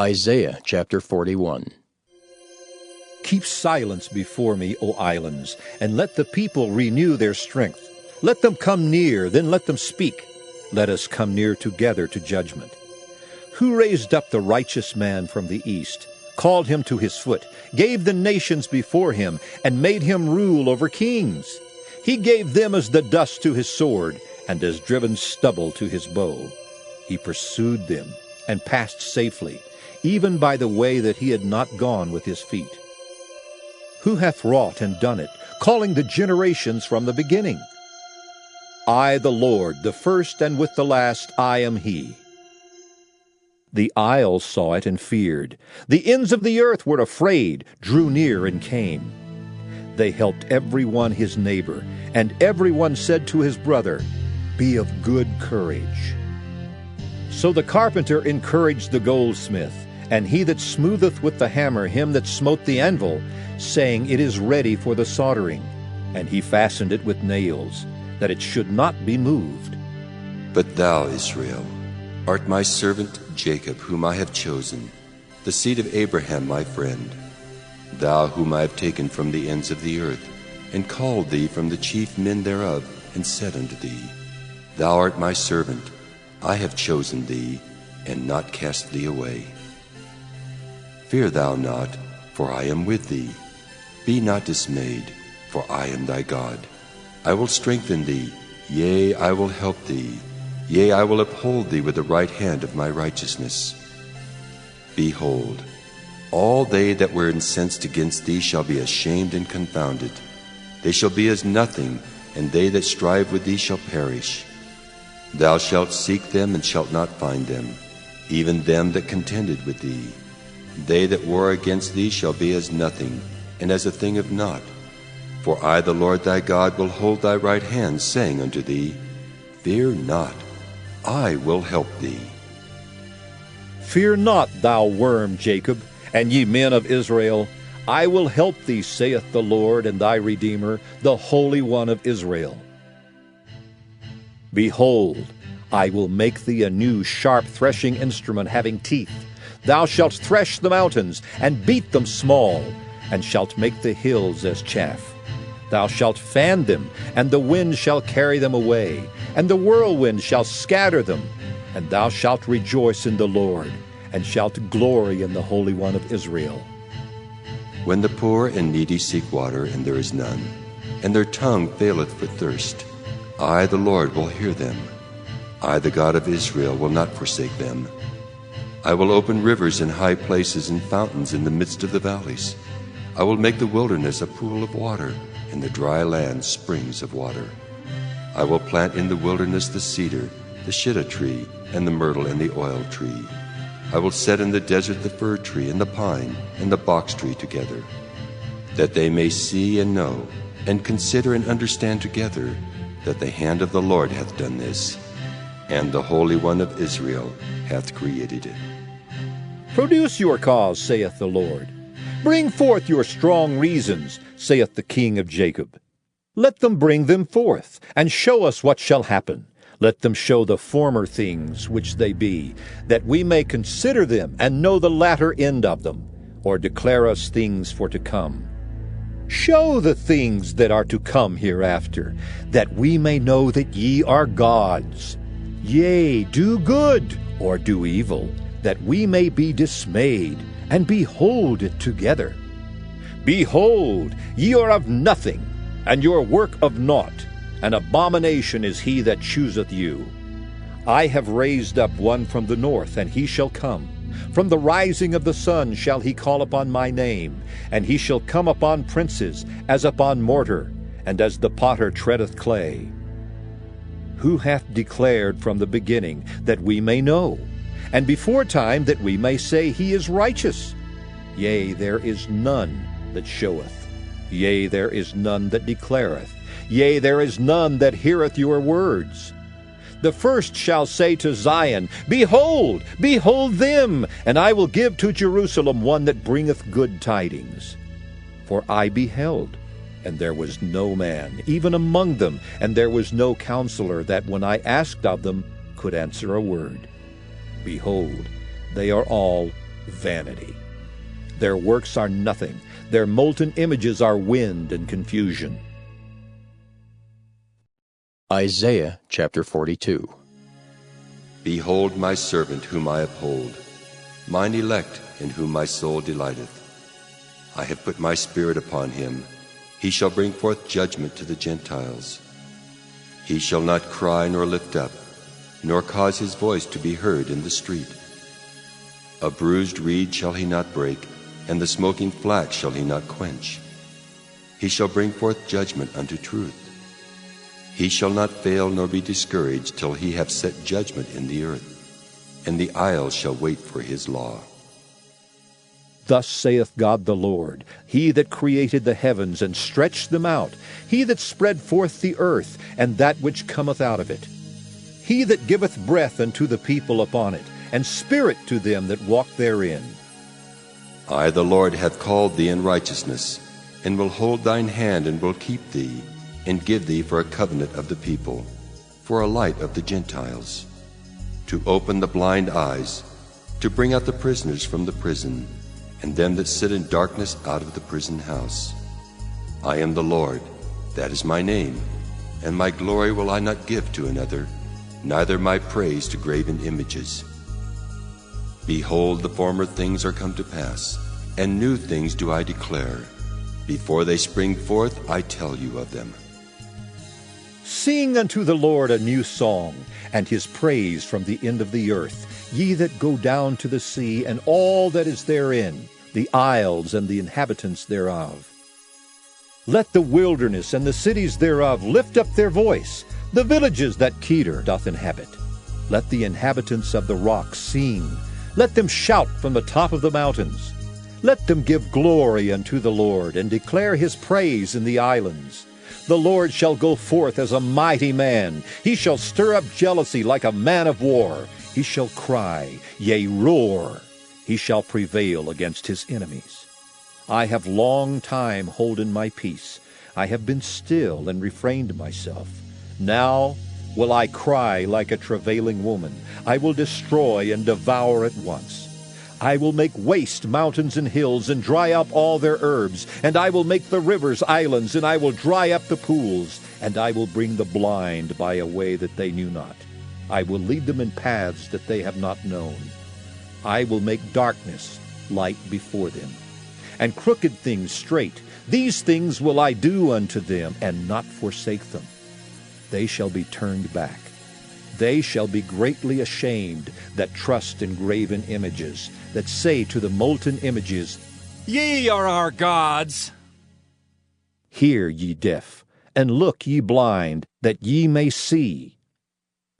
Isaiah chapter 41. Keep silence before me, O islands, and let the people renew their strength. Let them come near, then let them speak. Let us come near together to judgment. Who raised up the righteous man from the east, called him to his foot, gave the nations before him, and made him rule over kings? He gave them as the dust to his sword, and as driven stubble to his bow. He pursued them, and passed safely, even by the way that he had not gone with his feet. Who hath wrought and done it, calling the generations from the beginning? I, the Lord, the first and with the last, I am he. The isles saw it and feared. The ends of the earth were afraid, drew near and came. They helped every one his neighbor, and every one said to his brother, Be of good courage. So the carpenter encouraged the goldsmith, and he that smootheth with the hammer him that smote the anvil, saying, It is ready for the soldering. And he fastened it with nails, that it should not be moved. But thou, Israel, art my servant Jacob, whom I have chosen, the seed of Abraham my friend. Thou whom I have taken from the ends of the earth, and called thee from the chief men thereof, and said unto thee, Thou art my servant, I have chosen thee, and not cast thee away. Fear thou not, for I am with thee. Be not dismayed, for I am thy God. I will strengthen thee, yea, I will help thee. Yea, I will uphold thee with the right hand of my righteousness. Behold, all they that were incensed against thee shall be ashamed and confounded. They shall be as nothing, and they that strive with thee shall perish. Thou shalt seek them, and shalt not find them, even them that contended with thee. They that war against thee shall be as nothing, and as a thing of naught. For I, the Lord thy God, will hold thy right hand, saying unto thee, Fear not, I will help thee. Fear not, thou worm Jacob, and ye men of Israel. I will help thee, saith the Lord, and thy Redeemer, the Holy One of Israel. Behold, I will make thee a new sharp threshing instrument having teeth. Thou shalt thresh the mountains, and beat them small, and shalt make the hills as chaff. Thou shalt fan them, and the wind shall carry them away, and the whirlwind shall scatter them. And thou shalt rejoice in the Lord, and shalt glory in the Holy One of Israel. When the poor and needy seek water, and there is none, and their tongue faileth for thirst, I, the Lord, will hear them. I, the God of Israel, will not forsake them. I will open rivers in high places and fountains in the midst of the valleys. I will make the wilderness a pool of water, and the dry land springs of water. I will plant in the wilderness the cedar, the shittim tree, and the myrtle, and the oil tree. I will set in the desert the fir tree, and the pine, and the box tree together, that they may see and know, and consider and understand together, that the hand of the Lord hath done this, and the Holy One of Israel hath created it. Produce your cause, saith the Lord. Bring forth your strong reasons, saith the King of Jacob. Let them bring them forth, and show us what shall happen. Let them show the former things which they be, that we may consider them, and know the latter end of them, or declare us things for to come. Show the things that are to come hereafter, that we may know that ye are gods. Yea, do good, or do evil, that we may be dismayed, and behold it together. Behold, ye are of nothing, and your work of naught. An abomination is he that chooseth you. I have raised up one from the north, and he shall come. From the rising of the sun shall he call upon my name, and he shall come upon princes, as upon mortar, and as the potter treadeth clay. Who hath declared from the beginning, that we may know, and before time that we may say he is righteous? Yea, there is none that showeth. Yea, there is none that declareth. Yea, there is none that heareth your words. The first shall say to Zion, Behold, behold them, and I will give to Jerusalem one that bringeth good tidings. For I beheld, and there was no man, even among them, and there was no counselor that, when I asked of them, could answer a word. Behold, they are all vanity. Their works are nothing. Their molten images are wind and confusion. Isaiah chapter 42. Behold my servant whom I uphold, mine elect in whom my soul delighteth. I have put my spirit upon him. He shall bring forth judgment to the Gentiles. He shall not cry nor lift up, nor cause his voice to be heard in the street. A bruised reed shall he not break, and the smoking flax shall he not quench. He shall bring forth judgment unto truth. He shall not fail nor be discouraged till he have set judgment in the earth, and the isles shall wait for his law. Thus saith God the Lord, He that created the heavens and stretched them out, He that spread forth the earth, and that which cometh out of it, He that giveth breath unto the people upon it, and spirit to them that walk therein. I, the Lord, have called thee in righteousness, and will hold thine hand, and will keep thee, and give thee for a covenant of the people, for a light of the Gentiles, to open the blind eyes, to bring out the prisoners from the prison, and them that sit in darkness out of the prison house. I am the Lord, that is my name, and my glory will I not give to another, neither my praise to graven images. Behold, the former things are come to pass, and new things do I declare. Before they spring forth, I tell you of them. Sing unto the Lord a new song, and his praise from the end of the earth, ye that go down to the sea, and all that is therein, the isles and the inhabitants thereof. Let the wilderness and the cities thereof lift up their voice, the villages that Kedar doth inhabit. Let the inhabitants of the rocks sing, let them shout from the top of the mountains. Let them give glory unto the Lord, and declare his praise in the islands. The Lord shall go forth as a mighty man. He shall stir up jealousy like a man of war. He shall cry, yea, roar. He shall prevail against his enemies. I have long time holden my peace. I have been still and refrained myself. Now will I cry like a travailing woman. I will destroy and devour at once. I will make waste mountains and hills, and dry up all their herbs. And I will make the rivers islands, and I will dry up the pools. And I will bring the blind by a way that they knew not. I will lead them in paths that they have not known. I will make darkness light before them, and crooked things straight. These things will I do unto them, and not forsake them. They shall be turned back. They shall be greatly ashamed that trust in graven images, that say to the molten images, Ye are our gods. Hear, ye deaf, and look, ye blind, that ye may see.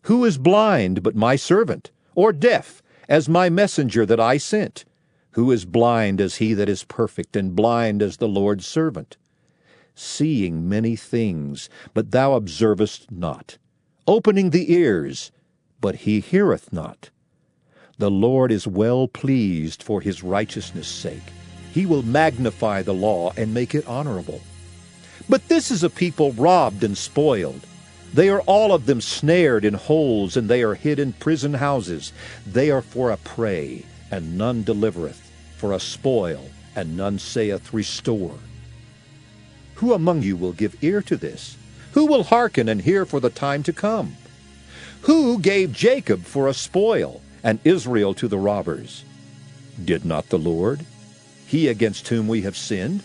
Who is blind but my servant, or deaf as my messenger that I sent? Who is blind as he that is perfect, and blind as the Lord's servant? Seeing many things, but thou observest not. Opening the ears, but he heareth not. The Lord is well pleased for his righteousness' sake. He will magnify the law and make it honorable. But this is a people robbed and spoiled. They are all of them snared in holes, and they are hid in prison houses. They are for a prey, and none delivereth, for a spoil, and none saith, Restore. Who among you will give ear to this? Who will hearken and hear for the time to come? Who gave Jacob for a spoil, and Israel to the robbers? Did not the Lord, he against whom we have sinned?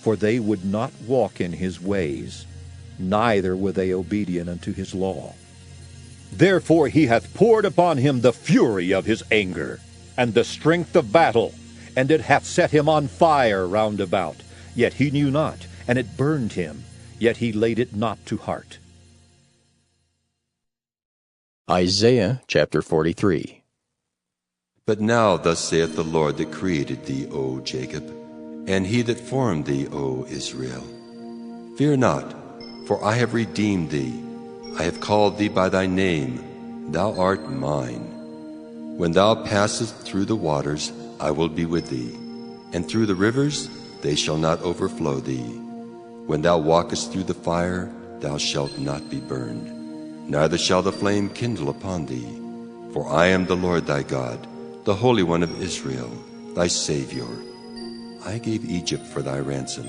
For they would not walk in his ways, neither were they obedient unto his law. Therefore he hath poured upon him the fury of his anger, and the strength of battle, and it hath set him on fire round about. Yet he knew not, and it burned him, yet he laid it not to heart. Isaiah chapter 43. But now thus saith the Lord that created thee, O Jacob, and he that formed thee, O Israel. Fear not, for I have redeemed thee. I have called thee by thy name. Thou art mine. When thou passest through the waters, I will be with thee, and through the rivers, they shall not overflow thee. When thou walkest through the fire, thou shalt not be burned, neither shall the flame kindle upon thee. For I am the Lord thy God, the Holy One of Israel, thy Savior. I gave Egypt for thy ransom,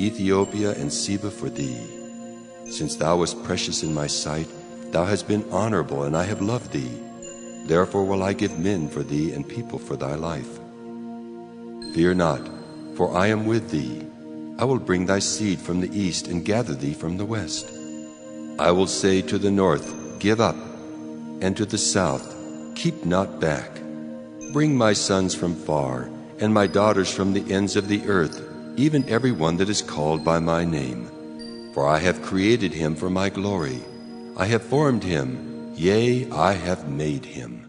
Ethiopia and Seba for thee. Since thou wast precious in my sight, thou hast been honorable, and I have loved thee. Therefore will I give men for thee and people for thy life. Fear not, for I am with thee. I will bring thy seed from the east and gather thee from the west. I will say to the north, Give up, and to the south, Keep not back. Bring my sons from far, and my daughters from the ends of the earth, even every one that is called by my name. For I have created him for my glory. I have formed him, yea, I have made him.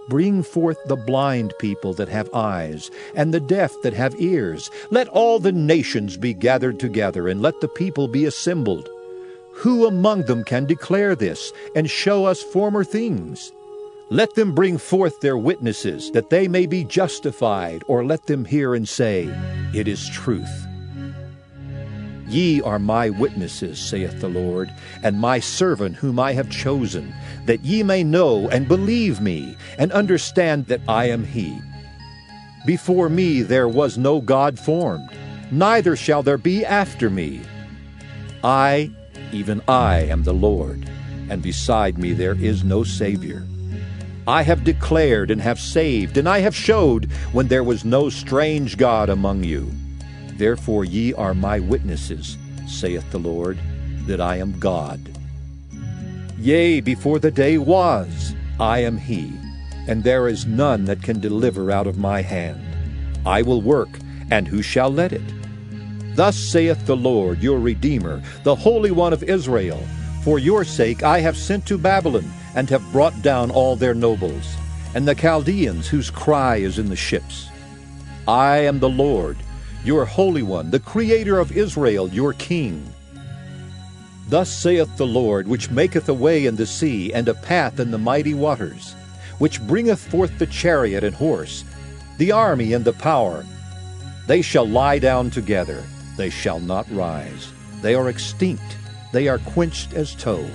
Bring forth the blind people that have eyes, and the deaf that have ears. Let all the nations be gathered together, and let the people be assembled. Who among them can declare this, and show us former things? Let them bring forth their witnesses, that they may be justified, or let them hear and say, It is truth. Ye are my witnesses, saith the Lord, and my servant whom I have chosen, that ye may know and believe me, and understand that I am he. Before me there was no God formed, neither shall there be after me. I, even I, am the Lord, and beside me there is no Savior. I have declared and have saved, and I have showed when there was no strange God among you. Therefore ye are my witnesses, saith the Lord, that I am God. Yea, before the day was, I am he, and there is none that can deliver out of my hand. I will work, and who shall let it? Thus saith the Lord, your Redeemer, the Holy One of Israel, For your sake I have sent to Babylon, and have brought down all their nobles, and the Chaldeans whose cry is in the ships. I am the Lord, your Holy One, the Creator of Israel, your King. Thus saith the Lord, which maketh a way in the sea, and a path in the mighty waters, which bringeth forth the chariot and horse, the army and the power. They shall lie down together, they shall not rise. They are extinct, they are quenched as tow.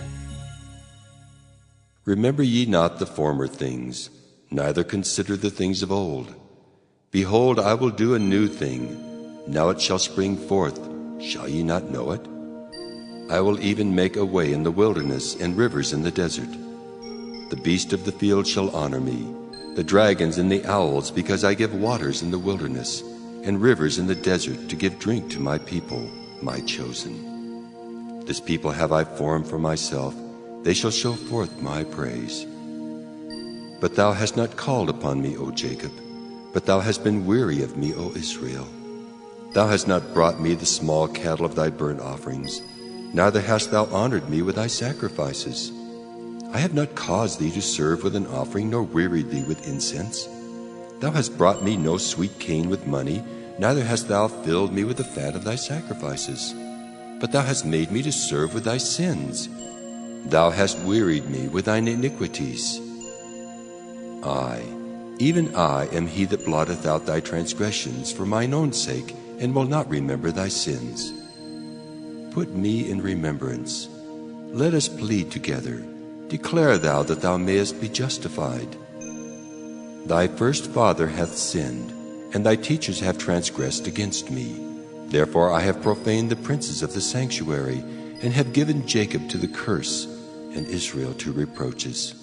Remember ye not the former things, neither consider the things of old. Behold, I will do a new thing. Now it shall spring forth. Shall ye not know it? I will even make a way in the wilderness and rivers in the desert. The beast of the field shall honor me, the dragons and the owls, because I give waters in the wilderness and rivers in the desert to give drink to my people, my chosen. This people have I formed for myself. They shall show forth my praise. But thou hast not called upon me, O Jacob, but thou hast been weary of me, O Israel. Thou hast not brought me the small cattle of thy burnt offerings, neither hast thou honored me with thy sacrifices. I have not caused thee to serve with an offering, nor wearied thee with incense. Thou hast brought me no sweet cane with money, neither hast thou filled me with the fat of thy sacrifices. But thou hast made me to serve with thy sins. Thou hast wearied me with thine iniquities. I, even I, am he that blotteth out thy transgressions for mine own sake, and will not remember thy sins. Put me in remembrance. Let us plead together. Declare thou that thou mayest be justified. Thy first father hath sinned, and thy teachers have transgressed against me. Therefore I have profaned the princes of the sanctuary, and have given Jacob to the curse, and Israel to reproaches.